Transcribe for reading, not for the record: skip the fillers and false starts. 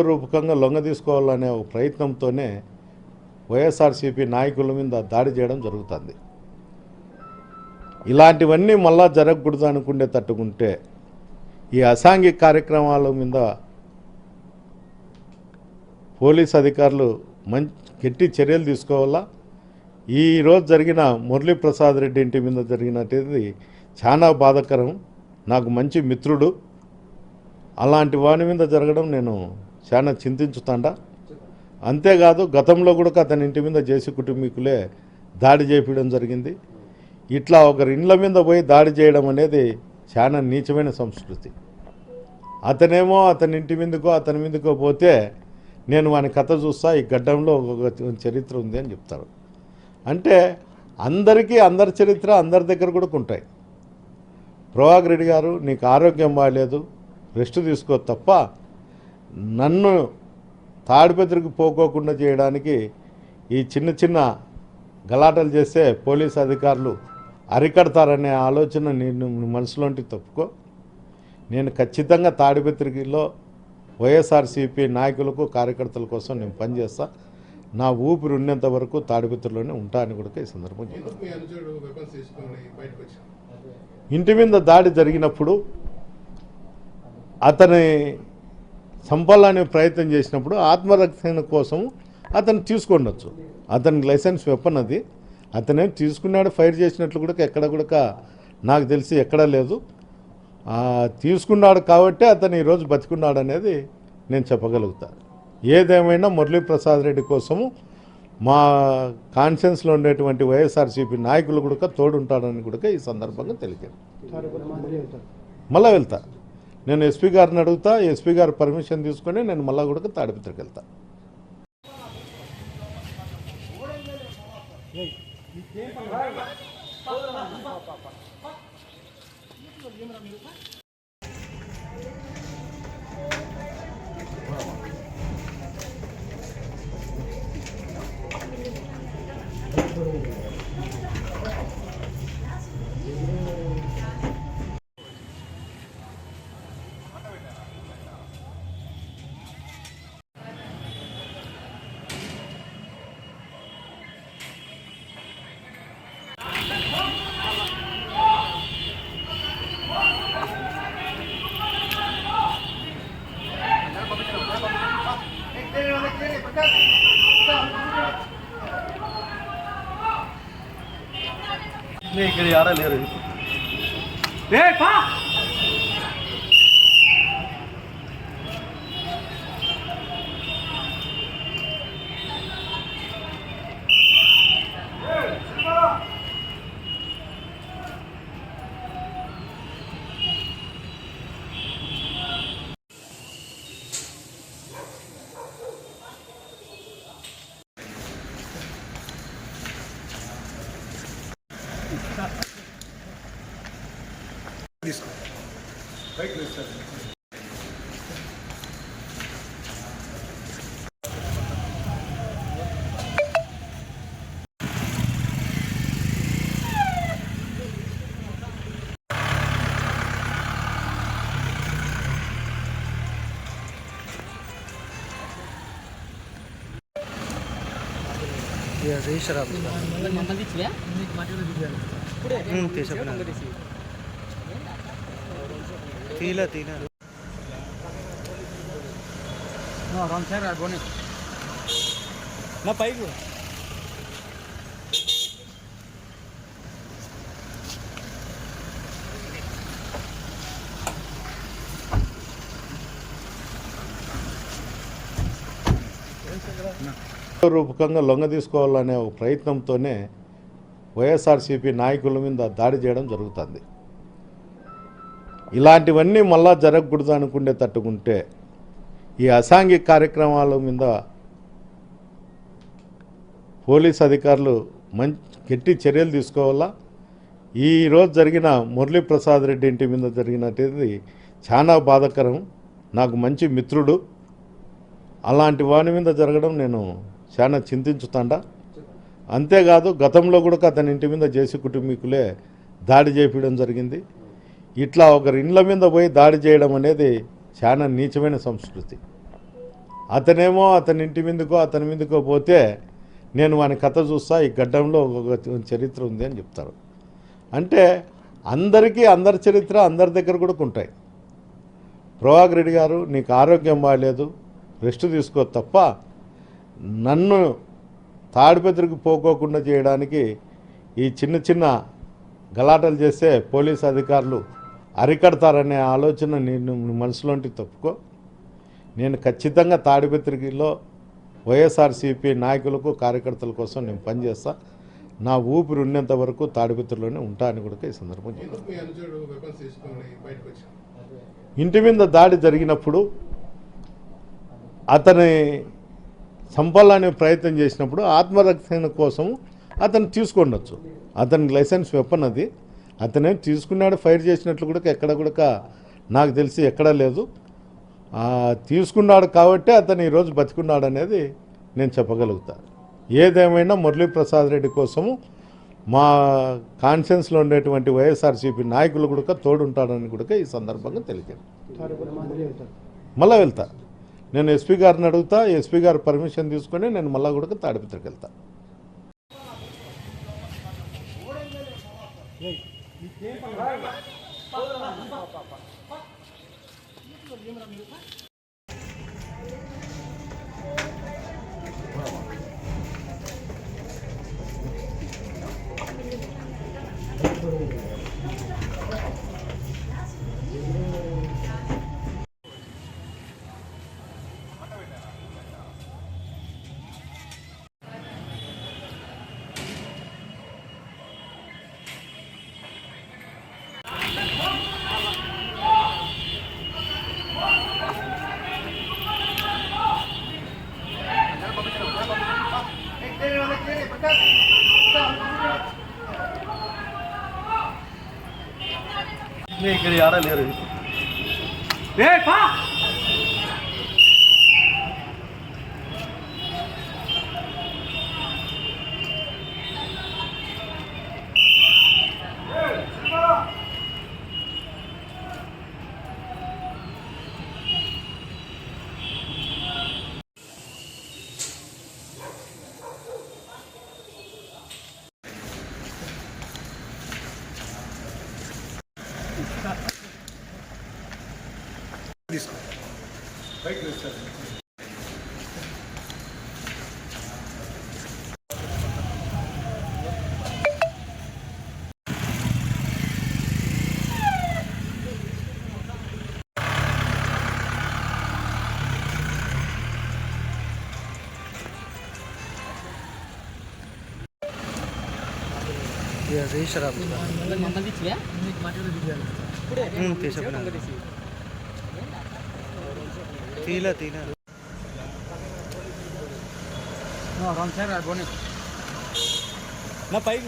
రూపకంగా లొంగ తీసుకోవాలనే ఒక ప్రయత్నంతోనే వైఎస్ఆర్సీపీ నాయకుల మీద దాడి చేయడం జరుగుతుంది. ఇలాంటివన్నీ మళ్ళా జరగకూడదు అనుకుంటే తట్టుకుంటే ఈ అసాంఘిక కార్యక్రమాల మీద పోలీస్ అధికారులు గట్టి చర్యలు తీసుకోవాలా. ఈరోజు జరిగిన మురళీప్రసాద్ రెడ్డి ఇంటి మీద జరిగినది చాలా బాధాకరం. నాకు మంచి మిత్రుడు, అలాంటి వాని మీద జరగడం నేను చాలా చింతించుతాండా. అంతేకాదు గతంలో కూడా అతని ఇంటి మీద జేసీ కుటుంబీకులే దాడి చేయడం జరిగింది. ఇట్లా ఒకరి ఇండ్ల మీద పోయి దాడి చేయడం అనేది చాలా నీచమైన సంస్కృతి. అతనేమో అతని ఇంటి మీదకో అతని మీదకో పోతే నేను వాని కథ చూస్తా, ఈ గడ్డంలో ఒక చరిత్ర ఉంది అని చెప్తారు. అంటే అందరికీ అందరి చరిత్ర అందరి దగ్గర కూడా ఉంటాయి. ప్రభాకర్ రెడ్డి గారు, నీకు ఆరోగ్యం బాగాలేదు, రెస్ట్ తీసుకో తప్ప నన్ను తాడిపత్రికి పోకోకుండా చేయడానికి ఈ చిన్న చిన్న గలాటలు చేస్తే పోలీసు అధికారులు అరికడతారనే ఆలోచన నేను మనసులోంటి తప్పుకో. నేను ఖచ్చితంగా తాడిపత్రిలో వైఎస్ఆర్సీపీ నాయకులకు కార్యకర్తల కోసం నేను పనిచేస్తా. నా ఊపిరి ఉన్నంత వరకు తాడిపత్రిలోనే ఉంటా అని కూడా ఈ సందర్భం ఇంటి మీద దాడి జరిగినప్పుడు అతని సంపాలనే ప్రయత్నం చేసినప్పుడు ఆత్మరక్షణ కోసం అతను తీసుకొనొచ్చు. అతనికి లైసెన్స్ వెపన్ అది, అతనే తీసుకున్నాడు. ఫైర్ చేసినట్లు కూడా ఎక్కడ కూడా నాకు తెలిసి ఎక్కడా లేదు. తీసుకున్నాడు కాబట్టి అతను ఈరోజు బతికున్నాడు అనేది నేను చెప్పగలుగుతా. ఏదేమైనా మురళీప్రసాద్ రెడ్డి కోసము మా కాన్షియన్స్లో ఉండేటువంటి వైఎస్ఆర్సీపీ నాయకులు కూడా తోడుంటాడని కూడా ఈ సందర్భంగా తెలియదు. మళ్ళీ వెళ్తా, నేను ఎస్పీ గారిని అడుగుతా, ఎస్పీ గారు పర్మిషన్ తీసుకొని నేను మళ్ళీ కూడా తాడిపత్రికి వెళ్తా. ఇక్కడ ఆడ లేరు. తీసుకో బైక్ వేస్తారు. తీలా తీలా నా పైకి రూపకంగా లొంగ తీసుకోవాలనే ఒక ప్రయత్నంతోనే వైఎస్ఆర్సీపీ నాయకుల మీద దాడి చేయడం జరుగుతుంది. ఇలాంటివన్నీ మళ్ళా జరగకూడదు అనుకుంటే తట్టుకుంటే ఈ అసాంఘిక కార్యక్రమాల మీద పోలీస్ అధికారులు గట్టి చర్యలు తీసుకోవాలా. ఈరోజు జరిగిన మురళీప్రసాద్ రెడ్డి ఇంటి మీద జరిగినది చాలా బాధాకరం. నాకు మంచి మిత్రుడు, అలాంటి వాని మీద జరగడం నేను చాలా చింతించుతాండా. అంతేకాదు గతంలో కూడా అతని ఇంటి మీద జేసీ కుటుంబీకులే దాడి చేయడం జరిగింది. ఇట్లా ఒకరి ఇండ్ల మీద పోయి దాడి చేయడం అనేది చాలా నీచమైన సంస్కృతి. అతనేమో అతని ఇంటి మీదకో అతని మీదకో పోతే నేను వాని కథ చూస్తా, ఈ గడ్డంలో ఒక చరిత్ర ఉంది అని చెప్తారు. అంటే అందరికీ అందరి చరిత్ర అందరి దగ్గర కూడా ఉంటాయి. ప్రభాకర్ రెడ్డి గారు, నీకు ఆరోగ్యం బాగాలేదు, రెస్ట్ తీసుకో తప్ప నన్ను తాడిపత్రికి పోకోకుండా చేయడానికి ఈ చిన్న చిన్న గలాటలు చేస్తే పోలీస్ అధికారులు అరికడతారనే ఆలోచన నేను మనసులోంటి తప్పుకో. నేను ఖచ్చితంగా తాడిపత్రికలో వైఎస్ఆర్సీపీ నాయకులకు కార్యకర్తల కోసం నేను పనిచేస్తా. నా ఊపిరి ఉన్నంత వరకు తాడిపత్రిలోనే ఉంటా అని కూడా ఈ సందర్భం ఇంటి మీద దాడి జరిగినప్పుడు అతని సంపాలనే ప్రయత్నం చేసినప్పుడు ఆత్మరక్షణ కోసం అతను తీసుకుండొచ్చు. అతనికి లైసెన్స్ వెపన్ అది, అతనేం తీసుకున్నాడు. ఫైర్ చేసినట్లు కూడా ఎక్కడ కూడా నాకు తెలిసి ఎక్కడా లేదు. తీసుకున్నాడు కాబట్టి అతను ఈరోజు బతికున్నాడు అనేది నేను చెప్పగలుగుతా. ఏదేమైనా మురళీప్రసాద్ రెడ్డి కోసము మా కాన్షియన్స్లో ఉండేటువంటి వైఎస్ఆర్సీపీ నాయకులు కూడా తోడుంటాడని కూడా ఈ సందర్భంగా తెలియదు. మళ్ళీ వెళ్తా, నేను ఎస్పీ గారిని అడుగుతా, ఎస్పీ గారు పర్మిషన్ తీసుకొని నేను మళ్ళీ కూడా తాడిపత్రికి వెళ్తా. ఇక్కడ ఆడ లేరు. తీసుకో బైక్ వేస్తారు. తీలా నా పైకి